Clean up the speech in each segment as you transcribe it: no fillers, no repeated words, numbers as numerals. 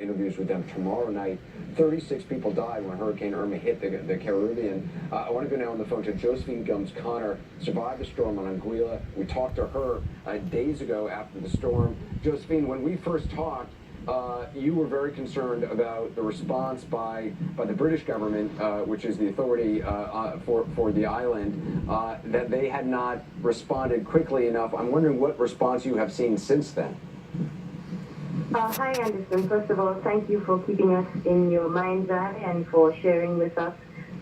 interviews with them tomorrow night. 36 people died when Hurricane Irma hit the Caribbean. I want to go now on the phone to Josephine Gumbs Connor, survived the storm on Anguilla. We talked to her days ago after the storm. Josephine, when we first talked, you were very concerned about the response by the British government, which is the authority for the island, that they had not responded quickly enough. I'm wondering what response you have seen since then. Hi, Anderson. First of all, thank you for keeping us in your mind's eye and for sharing with us,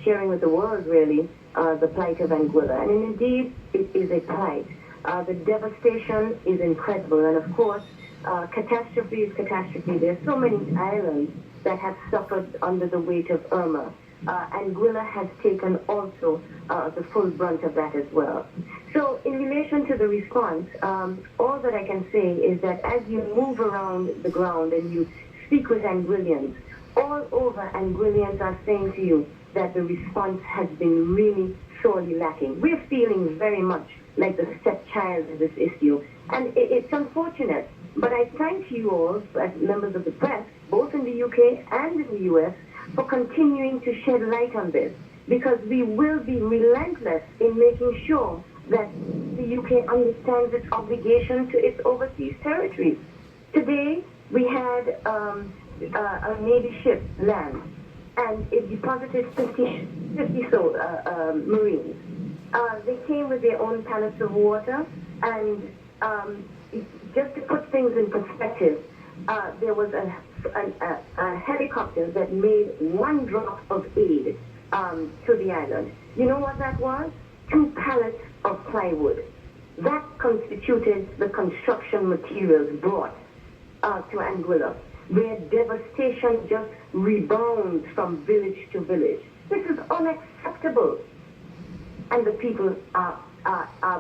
sharing with the world, really, the plight of Anguilla. And indeed, it is a plight. The devastation is incredible. And of course, catastrophe is catastrophe. There are so many islands that have suffered under the weight of Irma. Anguilla has taken also the full brunt of that as well. So in relation to the response, all that I can say is that as you move around the ground and you speak with Anguillians, all over Anguillians are saying to you that the response has been really sorely lacking. We're feeling very much like the stepchild of this issue. And it's unfortunate, but I thank you all as members of the press, both in the UK and in the US, for continuing to shed light on this, because we will be relentless in making sure that the UK understands its obligation to its overseas territories. Today, we had a Navy ship land, and it deposited 50 Marines. They came with their own pallets of water, and just to put things in perspective, there was a helicopter that made one drop of aid to the island. You know what that was? 2 pallets of plywood. That constituted the construction materials brought to Anguilla, where devastation just rebounds from village to village. This is unacceptable. And the people are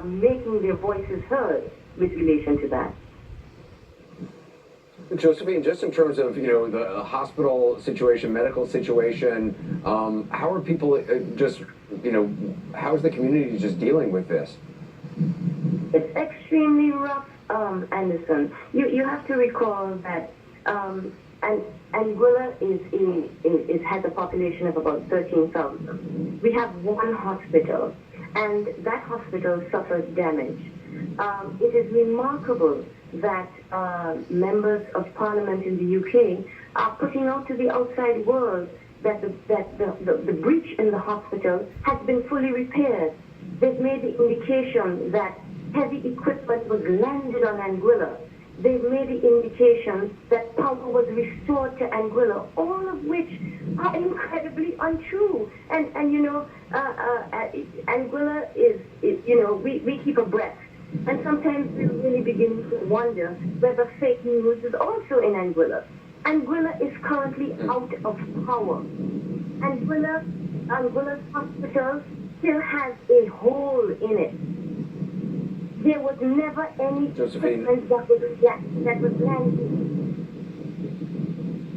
making their voices heard with relation to that. Josephine, just in terms of, the hospital situation, medical situation, how are people how is the community just dealing with this? It's extremely rough, Anderson. You have to recall that Anguilla has a population of about 13,000. We have one hospital, and that hospital suffered damage. It is remarkable that members of parliament in the UK are putting out to the outside world that the breach in the hospital has been fully repaired. They've made the indication that heavy equipment was landed on Anguilla. They've made the indication that power was restored to Anguilla, all of which are incredibly untrue. And Anguilla is we keep abreast. And sometimes we really begin to wonder whether fake news is also in Anguilla. Anguilla is currently out of power. Anguilla's hospital still has a hole in it. There was never any equipment that was landed.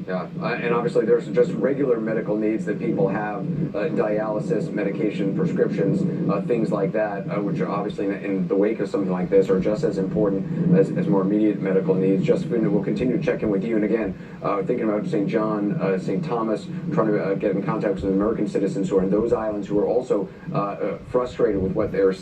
Yeah, and obviously there's just regular medical needs that people have, dialysis, medication, prescriptions, things like that, which are obviously in the wake of something like this are just as important as more immediate medical needs. Josephine, we'll continue to check in with you. And again, thinking about St. John, St. Thomas, trying to get in contact with American citizens who are in those islands who are also frustrated with what they're seeing.